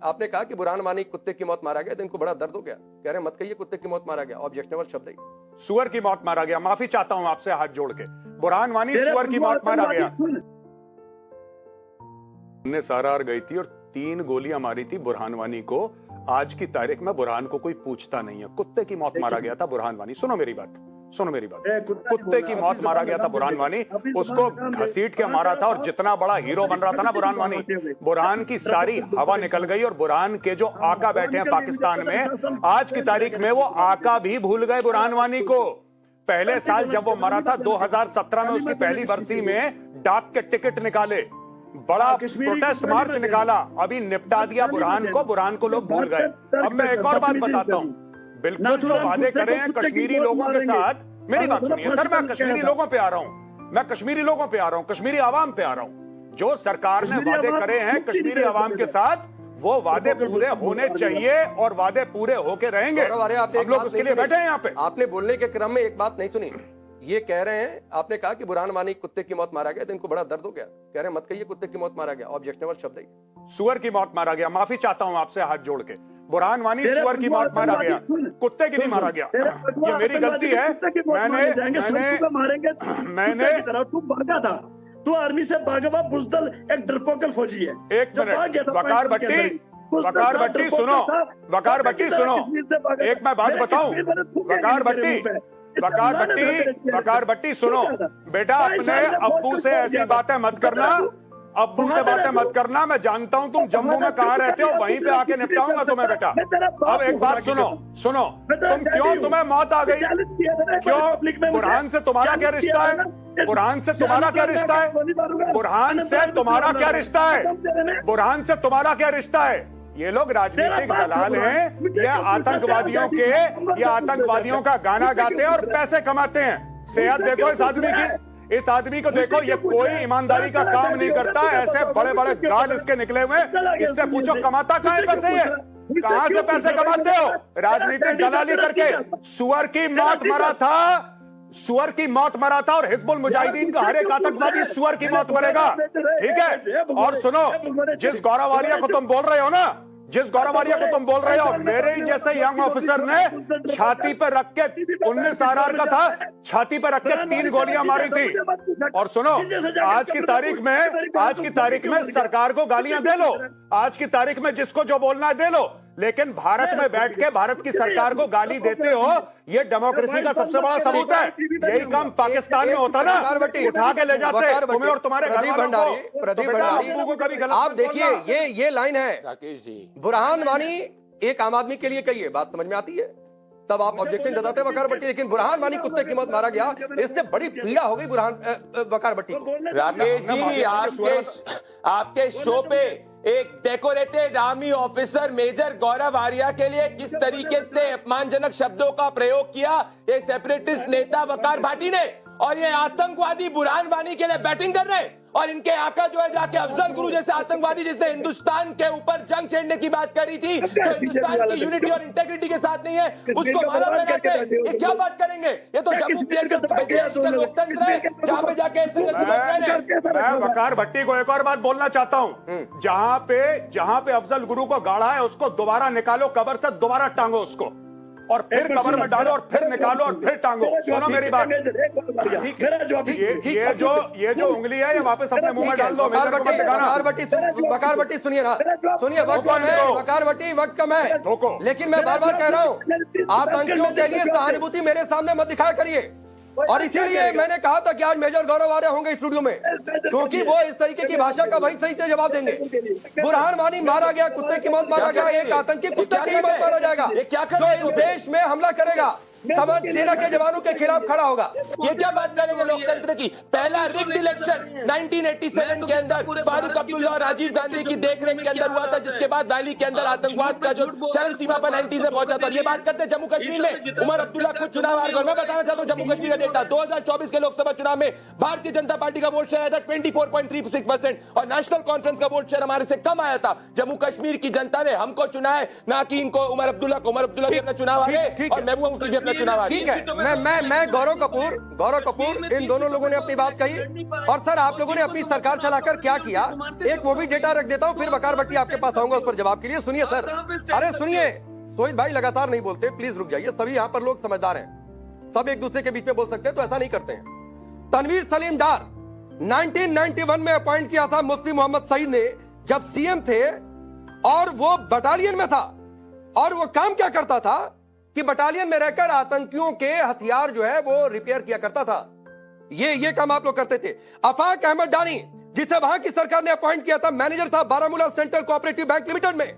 आपने कहा कि बुरहान वानी कुत्ते की मौत मारा गया तो इनको बड़ा दर्द हो गया, कह रहे हैं मत कहिए कुत्ते की मौत मारा गया, ऑब्जेक्शनेबल शब्द है। सुअर की मौत मारा गया, माफी चाहता हूं आपसे हाथ जोड़ के, बुरहान वानी सुअर की मौत मारा गया। हमने सारार गई थी और 3 गोलियां मारी थी बुरहान वानी को। आज की तारीख में बुरहान को कोई पूछता नहीं है, कुत्ते की मौत मारा गया था बुरहान वानी। सुनो मेरी बात, सुनो मेरी बात, कुत्ते की मौत मारा गया था बुरहान वानी, उसको घसीट के मारा था। और जितना बड़ा हीरो बन रहा था ना बुरहान वानी, बुरहान की सारी हवा निकल गई। और बुरहान के जो आका बैठे हैं पाकिस्तान में, आज की तारीख में वो आका भी भूल गए बुरहान वानी को। पहले साल जब वो मरा था 2017 में, उसकी पहली बरसी में डाक के टिकट निकाले, बड़ा प्रोटेस्ट मार्च निकाला, अभी निपटा दिया बुरहान को। बुरहान को लोग भूल गए। अब मैं एक और बात बताता हूं, बिल्कुल जो वादे करे हैं कश्मीरी लोगों के साथ, मेरी बात सुनिए सर, मैं कश्मीरी लोगों पे आ रहा हूं, मैं कश्मीरी लोगों पे आ रहा हूं, कश्मीरी आवाम पे आ रहा हूं। जो सरकार ने वादे करे हैं कश्मीरी आवाम के साथ, वो वादे पूरे होने चाहिए और वादे पूरे होके रहेंगे। हम लोग उसके लिए बैठे हैं यहाँ पे। आपने बोलने के क्रम में एक बात नहीं सुनी, ये कह रहे हैं, आपने कहा कि बुरहान वानी कुत्ते की मौत मारा गया तो इनको बड़ा दर्द हो गया, कह रहे हैं मत कहिए कुत्ते की मौत मारा गया, ऑब्जेक्शनेबल शब्द है। सुअर की मौत मारा गया, माफी चाहता हूं आपसे हाथ जोड़ के, बुरहान वानी सुअर की मौत मारा गया, कुत्ते की नहीं मारा गया। ये मेरी गलती है, मैंने तू भागा था, तू आर्मी से भागा हुआ बुजदल एक डरपोकल फौजी है। एक मिनट, वकार भट्टी, वकार भट्टी सुनो, वकार भट्टी सुनो, एक मैं बात बताऊं, वकार भट्टी, वकार भट्टी, वकार भट्टी सुनो बेटा, अपने अब्बू से ऐसी बातें मत करना, अब्बू से बातें मत करना। मैं जानता हूं तुम जम्मू में कहां रहते हो, वहीं पे आके निपटाऊंगा तुम्हें बेटा। अब एक बात सुनो, सुनो, तुम क्यों, तुम्हें मौत आ गई क्यों? बुरहान से तुम्हारा क्या रिश्ता है? बुरहान से तुम्हारा क्या रिश्ता है? बुरहान से तुम्हारा क्या रिश्ता है? बुरहान से तुम्हारा क्या रिश्ता है? ये लोग राजनीतिक दलाल हैं, ये आतंकवादियों के, ये आतंकवादियों का गाना गाते हैं और पैसे कमाते हैं। सेहत देखो इस आदमी की, इस आदमी को देखो, ये कोई ईमानदारी का काम नहीं करता। ऐसे बड़े बड़े गाल इसके निकले हुए, इससे पूछो कमाता कहां है पैसे? ये कहां से पैसे कमाते हो? राजनीतिक दलाली करके। सुअर की मौत मरा था, सुअर की मौत मरा था, और हिजबुल मुजाहिदीन का हर एक आतंकवादी सुअर की मौत मरेगा, ठीक है? और सुनो, जिस गौरव वालिया को तुम बोल रहे हो ना, जिस गौरव वालिया को तुम बोल रहे हो, मेरे ही जैसे यंग ऑफिसर ने छाती पर रख के, 19 आरआर का था, छाती पर रख के 3 गोलियां मारी थी। और सुनो, आज की तारीख में, आज की तारीख में सरकार को गालियां दे लो, आज की तारीख में जिसको जो बोलना है दे लो, लेकिन भारत में बैठ के भारत की सरकार को गाली देते हो, ये डेमोक्रेसी का सबसे बड़ा सबूत है। यही काम पाकिस्तान में होता ना, उठा के ले जाते तुम्हें और तुम्हारे घर वालों को। प्रदीप भंडारी को कभी गलत आप देखिए, ये लाइन है राकेश जी, बुरहान वानी एक आम आदमी के लिए कहिए, बात समझ में आती है, तब आप ऑब्जेक्शन जताते हैं वकार भट्टी, लेकिन बुरहान वानी कुत्ते की मौत मारा गया, इससे बड़ी पीड़ा हो गई बुरहान वकार भट्टी को। राकेश जी, आपके शो पे एक डेकोरेटेड आर्मी ऑफिसर मेजर गौरव आर्या के लिए किस तरीके से अपमानजनक शब्दों का प्रयोग किया ये सेपरेटिस्ट नेता वकार भाटी ने, और ये आतंकवादी बुरहान वानी के लिए बैटिंग कर रहे हैं। और इनके आका जो है जाके अफजल गुरु जैसे आतंकवादी जिसने हिंदुस्तान के ऊपर जंग छेड़ने की बात करी थी, जो हिंदुस्तान की यूनिटी और इंटेग्रिटी के साथ नहीं है, उसको मारा बनाते हैं। ये क्या बात करेंगे? ये तो जम्मू देश का लोकतंत्र है, जहां पे जाके मैं वकार भट्टी को एक और बात बोलना चाहता हूं, जहां पे अफजल गुरु को गाड़ा है, उसको दोबारा निकालो कब्र से, दोबारा टांगो उसको, और फिर कब्र में डालो, और फिर निकालो, और फिर टांगो। सुनो मेरी बात, ये जो उंगली है ये वापस अपने मुंह में डाल दो। वकार भट्टी सुनिए ना, सुनिए, वक्त कम है वकार भट्टी, वक्त कम है, लेकिन मैं बार बार कह रहा हूँ, आतंकियों के लिए सहानुभूति मेरे सामने मत दिखाया करिए। और इसीलिए मैंने कहा था कि आज मेजर गौरव आर्या होंगे स्टूडियो में, क्योंकि वो इस तरीके की भाषा का वही सही से जवाब देंगे। बुरहान वानी मारा गया, कुत्ते की मौत मारा गया, एक आतंकी कुत्ते की मौत मारा जाएगा जो इस देश में हमला करेगा, सेना के जवानों के खिलाफ खड़ा होगा। ये क्या बात करेंगे लोकतंत्र की? पहला रिग्ड इलेक्शन 1987 के अंदर फारूक अब्दुल्ला और राजीव गांधी की देखरेख के अंदर हुआ था, जिसके बाद वैली के अंदर आतंकवाद का जो चरम सीमा पर 90 से पहुंचा था। ये बात करते जम्मू कश्मीर में उमर अब्दुल्ला खुद चुनाव हार गए। मैं बताना चाहता हूं जम्मू कश्मीर का डेटा 2024 के लोकसभा चुनाव में भारतीय जनता पार्टी का वोट शेयर आया था 24.36% और नेशनल कॉन्फ्रेंस का वोट शेयर हमारे से कम आया था। जम्मू कश्मीर की जनता ने हमको चुना है, ना कि इनको उमर अब्दुल्ला को। उमर अब्दुल्ला भी अपना चुनाव आ गए और महबूबा मुफ्ती भी अपना चुनाव ठीक है, मैं गौरव कपूर इन दोनों लोगों ने अपनी बात कही। और सर आप लोगों ने अपनी सरकार चलाकर क्या किया, एक वो भी डेटा रख देता हूं, फिर वकार भट्टी आपके पास आऊंगा उस पर जवाब के लिए। सुनिए सर, अरे सुनिए, सोहित भाई लगातार नहीं बोलते, प्लीज रुक जाइए। सभी यहाँ पर लोग समझदार हैं, सब एक दूसरे के बीच में बोल सकते हैं, तो ऐसा नहीं करते हैं। तनवीर सलीम डार 1991 में अपॉइंट किया था मुफ्ती मोहम्मद सईद ने, जब सीएम थे, और वो बटालियन में था। और वो काम क्या करता था कि बटालियन में रहकर आतंकियों के हथियार जो है वो रिपेयर किया करता था। ये काम आप लोग करते थे। अफाक अहमद डानी, जिसे वहां की सरकार ने अपॉइंट किया था, मैनेजर था Baramulla central cooperative bank limited में,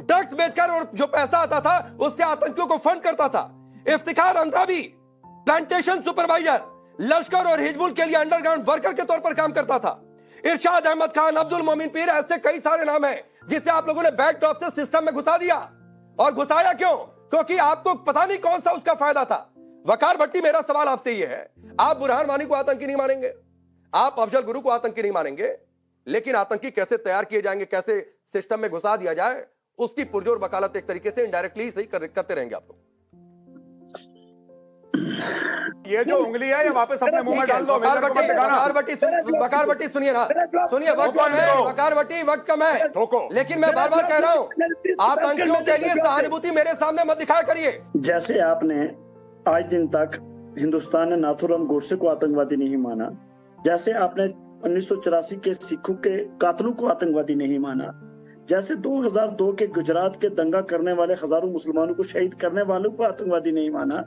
ड्रग्स बेचकर और जो पैसा आता था उससे आतंकियों को फंड करता था। इफ्तिखार अंद्राबी प्लांटेशन सुपरवाइजर, लश्कर और हिजबुल के लिए अंडरग्राउंड वर्कर के तौर पर काम करता था। इरशाद अहमद खान, अब्दुल मोमिन पीर, ऐसे कई सारे नाम हैं जिसे आप लोगों ने बैकड्रॉप से सिस्टम में घुसा दिया। और घुसाया क्यों? क्योंकि आपको पता नहीं कौन सा उसका फायदा था। वकार भट्टी, मेरा सवाल आपसे ये है, आप बुरहान वानी को आतंकी नहीं मानेंगे, आप अफजल गुरु को आतंकी नहीं मानेंगे, लेकिन आतंकी कैसे तैयार किए जाएंगे, कैसे सिस्टम में घुसा दिया जाए, उसकी पुरजोर वकालत एक तरीके से इनडायरेक्टली सही करते रहेंगे आप लोग। ये जो उंगली है ये वापस अपने मुंह में डाल दो। वकार भट्टी सुनिए ना, सुनिए, वक्त कम है वकार भट्टी, वक्त कम है, लेकिन मैं बार बार कह रहा हूं, आतंकियों के लिए सहानुभूति मेरे सामने मत दिखाया करिए। जैसे आपने आज दिन तक हिंदुस्तान ने नाथूराम गोडसे को आतंकवादी नहीं माना, जैसे आपने 1984 के सिखों के कातलों को आतंकवादी नहीं माना, जैसे 2002 के गुजरात के दंगा करने वाले हजारों मुसलमानों को शहीद करने वालों को आतंकवादी नहीं माना,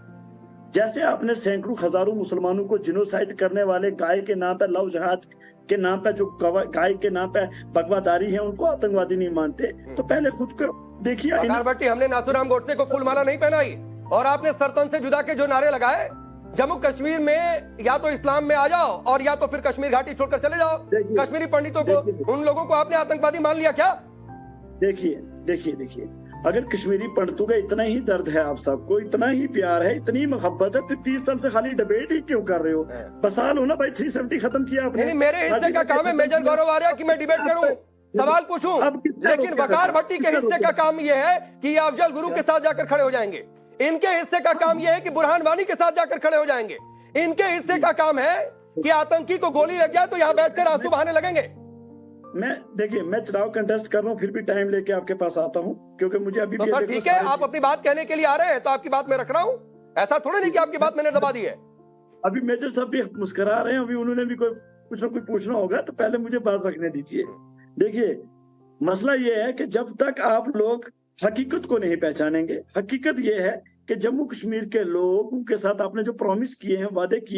जैसे आपने सैकड़ों हजारों मुसलमानों को जिनोसाइड करने वाले गाय के नाम पे, लव जहाद के नाम पे, जो गाय के नाम पे बगवादारी है, उनको आतंकवादी नहीं मानते, तो पहले खुद को देखिए। वकार भट्टी, हमने नाथूराम गोडसे को फूलमाला नहीं पहनाई, और आपने सरतन से जुदा के जो नारे लगाए, जम्मू कश्मीर में या तो इस्लाम में आ जाओ और या तो फिर कश्मीर घाटी छोड़कर चले जाओ, कश्मीरी पंडितों को, उन लोगों को आपने आतंकवादी मान लिया क्या? देखिए, अगर कश्मीरी पंडितों का इतना ही दर्द है, आप सबको इतना ही प्यार है, इतनी मोहब्बत है, तो 30 साल से खाली डिबेट ही क्यों कर रहे हो? बसा लो ना भाई, 370 खत्म किया आपने। नहीं, मेरे हिस्से का काम है मेजर गौरव आर्या कि मैं डिबेट करूं, सवाल पूछूं, लेकिन वकार भट्टी के हिस्से का काम यह है कि ये अफजल गुरु के साथ जाकर खड़े हो जाएंगे। इनके हिस्से का काम यह है कि बुरहान वानी के साथ जाकर खड़े हो जाएंगे। इनके हिस्से का काम है कि आतंकी को गोली लग जाए तो यहाँ बैठकर आंसू बहाने लगेंगे। मैं चुनाव कंटेस्ट कर रहा हूँ, फिर भी टाइम लेके आपके पास आता हूँ, क्योंकि मुझे अभी तो सर ठीक है, आप अपनी बात कहने के लिए आ रहे हैं तो आपकी बात मैं रख रहा हूँ, ऐसा थोड़ा नहीं कि आपकी बात मैंने दबा दी है। अभी मेजर साहब भी मुस्कुरा रहे हैं, अभी उन्होंने भी कुछ ना कुछ पूछना होगा, तो पहले मुझे बात रखने दीजिए। देखिए, मसला ये है कि जब तक आप लोग हकीकत को नहीं पहचानेंगे, हकीकत ये है कि जम्मू कश्मीर के लोगों के साथ आपने जो प्रॉमिस किए हैं, वादे किए हैं,